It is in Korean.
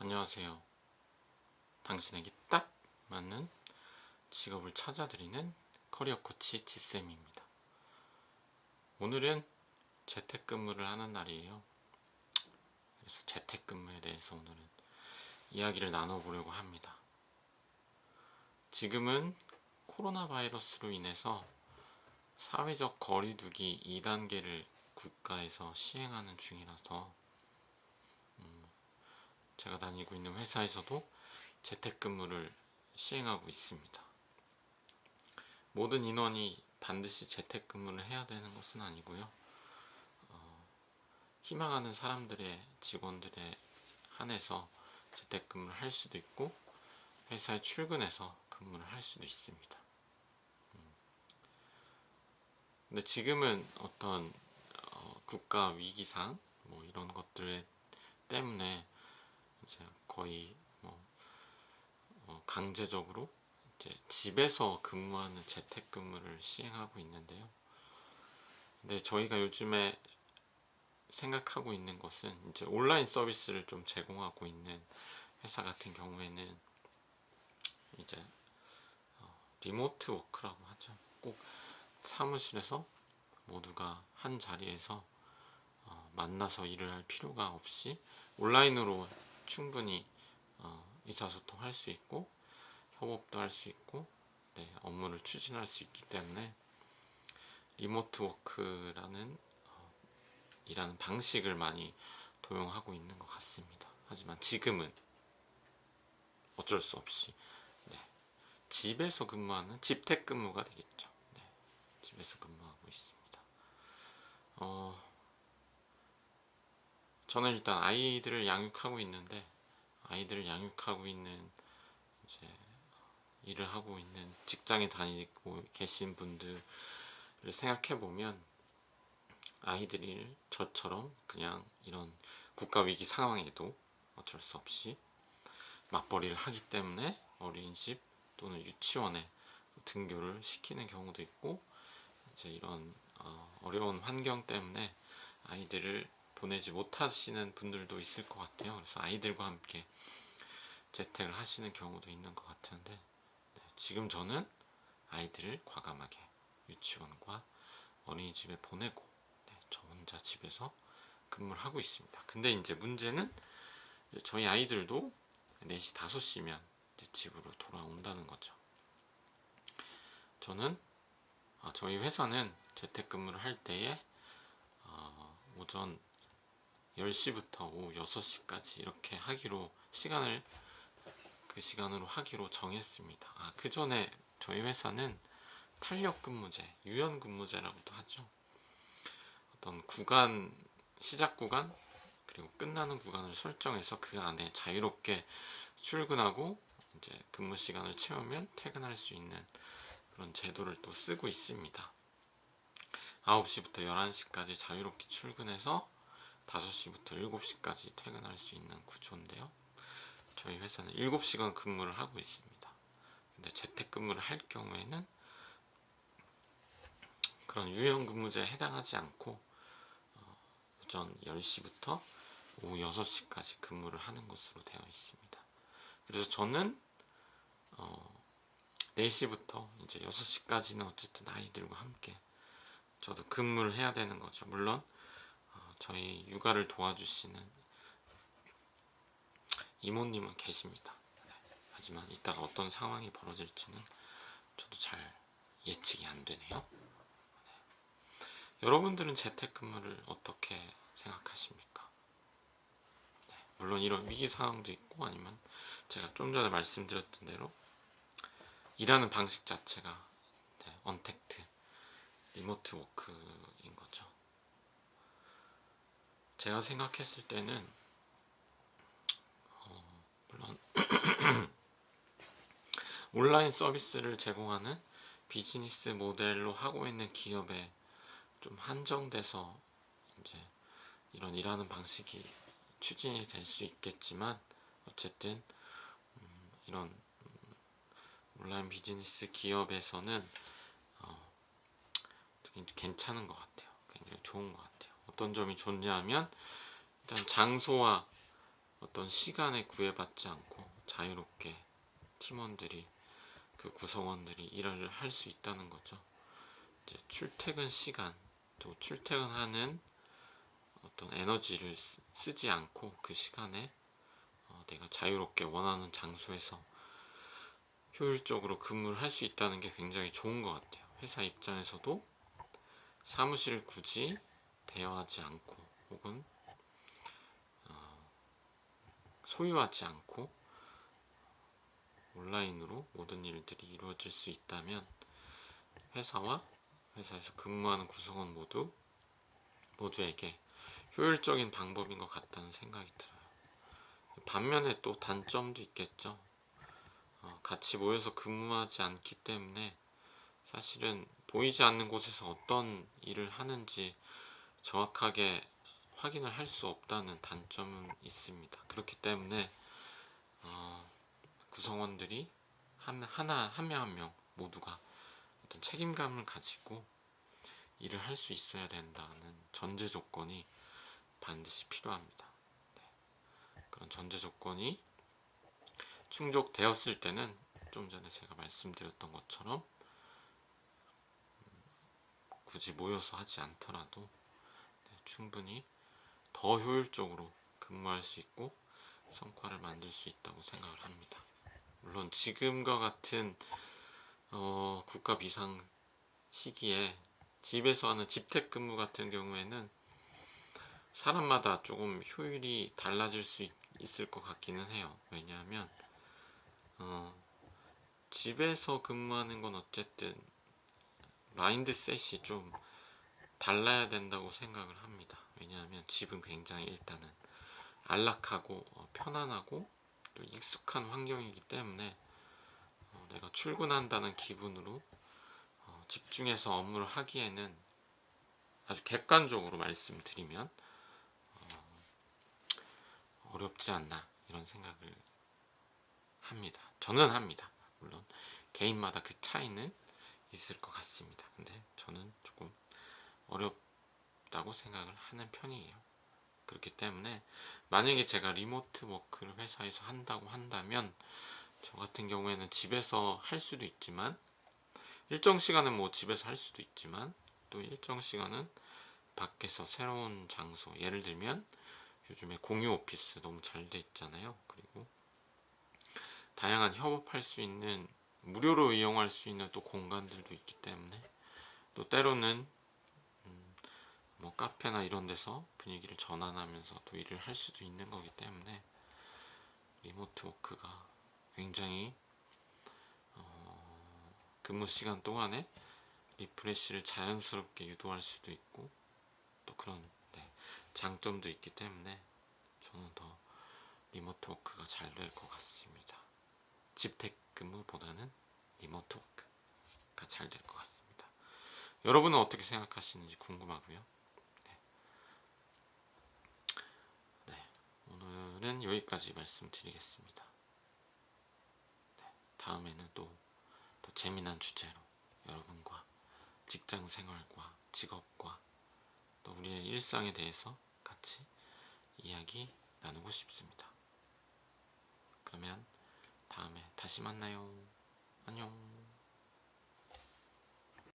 안녕하세요. 당신에게 딱 맞는 직업을 찾아드리는 커리어 코치 지쌤입니다. 오늘은 재택근무를 하는 날이에요. 그래서 재택근무에 대해서 오늘은 이야기를 나눠보려고 합니다. 지금은 코로나 바이러스로 인해서 사회적 거리두기 2단계를 국가에서 시행하는 중이라서 제가 다니고 있는 회사에서도 재택근무를 시행하고 있습니다. 모든 인원이 반드시 재택근무를 해야 되는 것은 아니고요. 희망하는 사람들의 직원들에 한해서 재택근무를 할 수도 있고 회사에 출근해서 근무를 할 수도 있습니다. 근데 지금은 어떤 국가 위기상 뭐 이런 것들 때문에 이제 거의 강제적으로 이제 집에서 근무하는 재택근무를 시행하고 있는데요. 근데 저희가 요즘에 생각하고 있는 것은 이제 온라인 서비스를 좀 제공하고 있는 회사 같은 경우에는 이제 리모트 워크라고 하죠. 꼭 사무실에서 모두가 한 자리에서 만나서 일을 할 필요가 없이 온라인으로 충분히 의사소통할 수 있고 협업도 할 수 있고 업무를 추진할 수 있기 때문에 리모트 워크라는 일하는 방식을 많이 도용하고 있는 것 같습니다. 하지만 지금은 어쩔 수 없이 집에서 근무하는 집택근무가 되겠죠. 집에서 근무하고 있습니다. 저는 일단 아이들을 양육하고 있는데 아이들을 양육하고 있는 이제 일을 하고 있는 직장에 다니고 계신 분들을 생각해 보면 아이들이 저처럼 그냥 이런 국가 위기 상황에도 어쩔 수 없이 맞벌이를 하기 때문에 어린이집 또는 유치원에 등교를 시키는 경우도 있고 이제 이런 어려운 환경 때문에 아이들을 보내지 못하시는 분들도 있을 것 같아요. 그래서 아이들과 함께 재택을 하시는 경우도 있는 것 같은데 지금 저는 아이들을 과감하게 유치원과 어린이집에 보내고 저 혼자 집에서 근무를 하고 있습니다. 근데 이제 문제는 저희 아이들도 4시, 5시면 집으로 돌아온다는 거죠. 저희 회사는 재택근무를 할 때에 오전 10시부터 오후 6시까지 이렇게 하기로 그 시간으로 하기로 정했습니다. 그 전에 저희 회사는 탄력근무제, 유연근무제라고도 하죠. 어떤 구간, 시작 구간 그리고 끝나는 구간을 설정해서 그 안에 자유롭게 출근하고 이제 근무 시간을 채우면 퇴근할 수 있는 그런 제도를 또 쓰고 있습니다. 9시부터 11시까지 자유롭게 출근해서 5시부터 7시까지 퇴근할 수 있는 구조인데요. 저희 회사는 7시간 근무를 하고 있습니다. 근데 재택근무를 할 경우에는 그런 유연근무제에 해당하지 않고 오전 10시부터 오후 6시까지 근무를 하는 것으로 되어 있습니다. 그래서 저는 4시부터 이제 6시까지는 어쨌든 아이들과 함께 저도 근무를 해야 되는 거죠. 물론 저희 육아를 도와주시는 이모님은 계십니다. 하지만 이따가 어떤 상황이 벌어질지는 저도 잘 예측이 안 되네요. 여러분들은 재택근무를 어떻게 생각하십니까? 물론 이런 위기 상황도 있고 아니면 제가 좀 전에 말씀드렸던 대로 일하는 방식 자체가 언택트, 리모트 워크인 거죠. 제가 생각했을 때는 물론 온라인 서비스를 제공하는 비즈니스 모델로 하고 있는 기업에 좀 한정돼서 이제 이런 일하는 방식이 추진이 될 수 있겠지만 어쨌든 이런 온라인 비즈니스 기업에서는 괜찮은 것 같아요. 굉장히 좋은 것 같아요. 어떤 점이 좋냐면 일단 장소와 어떤 시간에 구애받지 않고 자유롭게 팀원들이 그 구성원들이 일을 할 수 있다는 거죠. 이제 출퇴근 시간, 또 출퇴근하는 어떤 에너지를 쓰지 않고 그 시간에 내가 자유롭게 원하는 장소에서 효율적으로 근무를 할 수 있다는 게 굉장히 좋은 것 같아요. 회사 입장에서도 사무실을 굳이 대여하지 않고 혹은 소유하지 않고 온라인으로 모든 일들이 이루어질 수 있다면 회사와 회사에서 근무하는 구성원 모두에게 효율적인 방법인 것 같다는 생각이 들어요. 반면에 또 단점도 있겠죠. 같이 모여서 근무하지 않기 때문에 사실은 보이지 않는 곳에서 어떤 일을 하는지 정확하게 확인을 할 수 없다는 단점은 있습니다. 그렇기 때문에 구성원들이 한 명 한 명 모두가 어떤 책임감을 가지고 일을 할 수 있어야 된다는 전제 조건이 반드시 필요합니다. 네. 그런 전제 조건이 충족되었을 때는 좀 전에 제가 말씀드렸던 것처럼 굳이 모여서 하지 않더라도 충분히 더 효율적으로 근무할 수 있고 성과를 만들 수 있다고 생각을 합니다. 물론 지금과 같은 국가 비상 시기에 집에서 하는 집택근무 같은 경우에는 사람마다 조금 효율이 달라질 수 있을 것 같기는 해요. 왜냐하면 집에서 근무하는 건 어쨌든 마인드셋이 좀 달라야 된다고 생각을 합니다. 왜냐하면 집은 굉장히 일단은 안락하고 편안하고 또 익숙한 환경이기 때문에 내가 출근한다는 기분으로 집중해서 업무를 하기에는 아주 객관적으로 말씀드리면 어렵지 않나 이런 생각을 합니다. 저는 합니다. 물론 개인마다 그 차이는 있을 것 같습니다. 근데 저는 조금 어렵다고 생각을 하는 편이에요. 그렇기 때문에 만약에 제가 리모트 워크를 회사에서 한다고 한다면 저 같은 경우에는 집에서 할 수도 있지만 일정 시간은 뭐 집에서 할 수도 있지만 또 일정 시간은 밖에서 새로운 장소, 예를 들면 요즘에 공유 오피스 너무 잘 돼 있잖아요. 그리고 다양한 협업할 수 있는 무료로 이용할 수 있는 또 공간들도 있기 때문에 또 때로는 뭐 카페나 이런 데서 분위기를 전환하면서 또 일을 할 수도 있는 거기 때문에 리모트 워크가 굉장히 근무 시간 동안에 리프레시를 자연스럽게 유도할 수도 있고 또 그런 장점도 있기 때문에 저는 더 리모트 워크가 잘 될 것 같습니다. 집택근무보다는 리모트 워크가 잘 될 것 같습니다. 여러분은 어떻게 생각하시는지 궁금하고요. 네, 오늘은 여기까지 말씀드리겠습니다. 네, 다음에는 또 더 재미난 주제로 여러분과 직장 생활과 직업과 또 우리의 일상에 대해서 같이 이야기 나누고 싶습니다. 그러면 다음에 다시 만나요. 안녕.